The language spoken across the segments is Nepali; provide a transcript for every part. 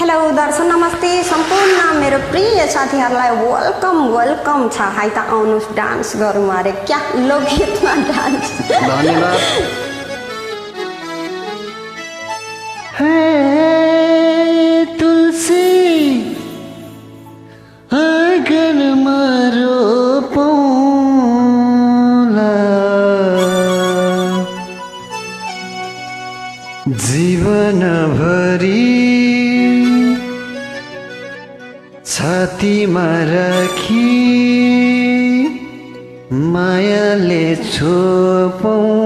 हेलो दर्शक नमस्ते सम्पूर्ण मेरो प्रिय साथीहरूलाई वेलकम छ। हाइ त आउनुहोस् डान्स गरौँ अरे क्या लोकगीतमा डान्स। धन्यवाद। तुलसी आँगनमा रोपौँला जीवनभरि छातीमा राखी मायाले छोपौँला।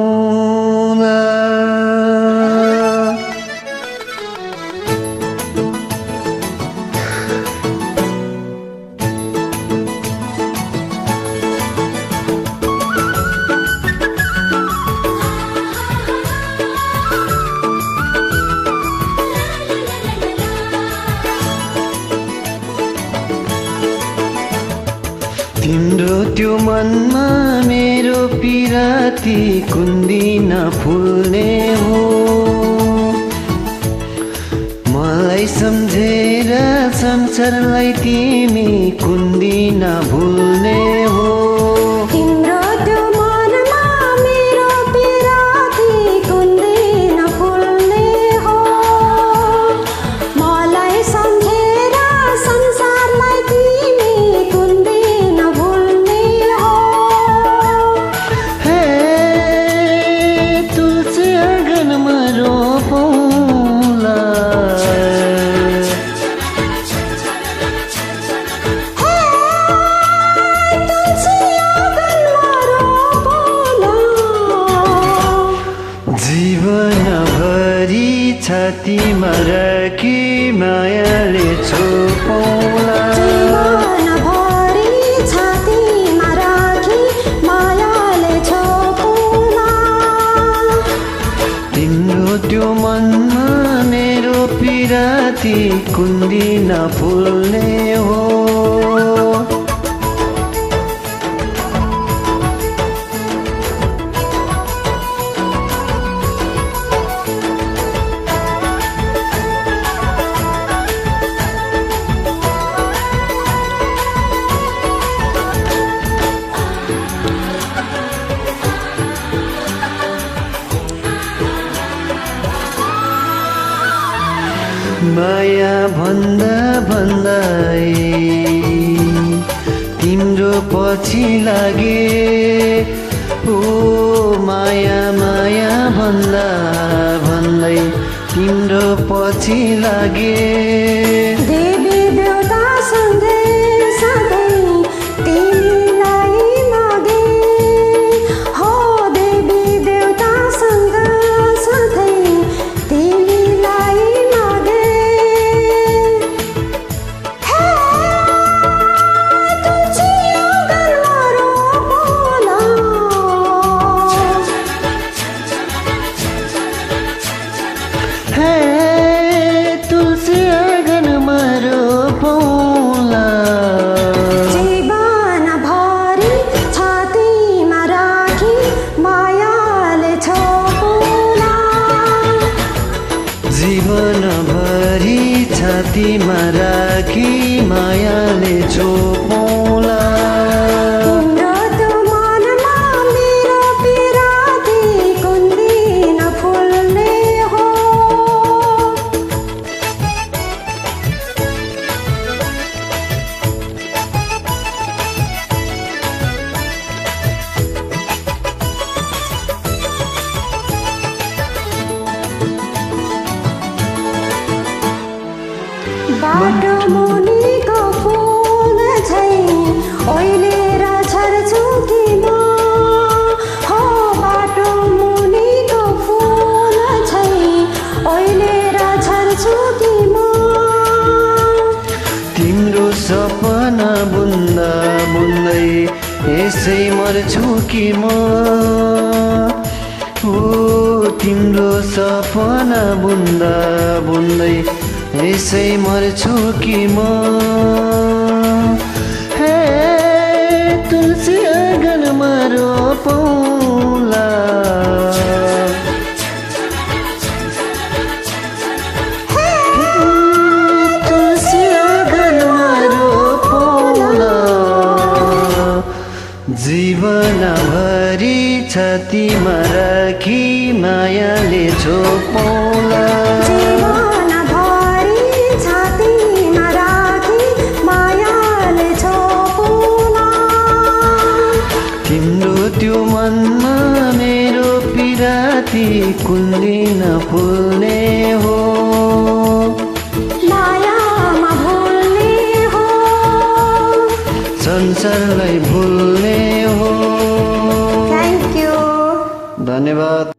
तिम्रो त्यो मनमा मेरो पिराती कुन्दिन फुल्ने हो। मलाई सम्झेर संसारलाई तिमी कुन्दिन भुल्ने हो। तिम्रो त्यो मनमा मेरो पिराती कुन्दिन फुल्ने हो। मलाई सम्झेर संसारलाई तिमी कुन्दिन भुल्ने हो। हे तुलसी आँगनमा रोपौँला जीवनभरि छातीमा राखी मायाले छोपौँला। जीवनभरि छातीमा राखी मायाले छोपौँला। तिम्रो त्यो मनमा मेरो पिराती कुन्दिन फुल्ने हो। माया भन्दा भन्दै तिम्रो पछि लागे। ओ माया माया भन्दा भन्दै तिम्रो पछि लागे। देवी देवता सँगै सधैँ तिमीलाई मागे हो। देवी देवता सँग सधैँ तिमीलाई मागे। हे तुलसी आँगनमा रोपौँला। हे तुलसी आँगनमा रोपौँला। जीवनभरि छातीमा राखी मायाले छोपौँला। जीवनभरि छातीमा राखी मायाले छोपौँला। तिम्रो त्यो मनमा मेरो पिराती कुन्दिन फुल्ने हो। बाटो मुनिको फुल झैँ ओइलेर छर्छु कि म हो। बाटो मुनिको फुल झैँ ओइलेर छर्छु कि म। तिम्रो सपना बुन्दा बुन्दै यसै मर्छु कि म। ओ तिम्रो सपना बुन्दा बुन्दै यसै मर्छु कि म। हे तुलसी आँगनमा रोपौँला। छातीमा राखी मायाले छोपौला जीवनभरि छातीमा राखी मायाले छोपौला तिम्रो त्यो मनमा मेरो पिराती कुन्दी नफुल्ने हो मायामा भुल्ने हो संसारलाई भुल्ने हो थ्याङ्क यू धन्यवाद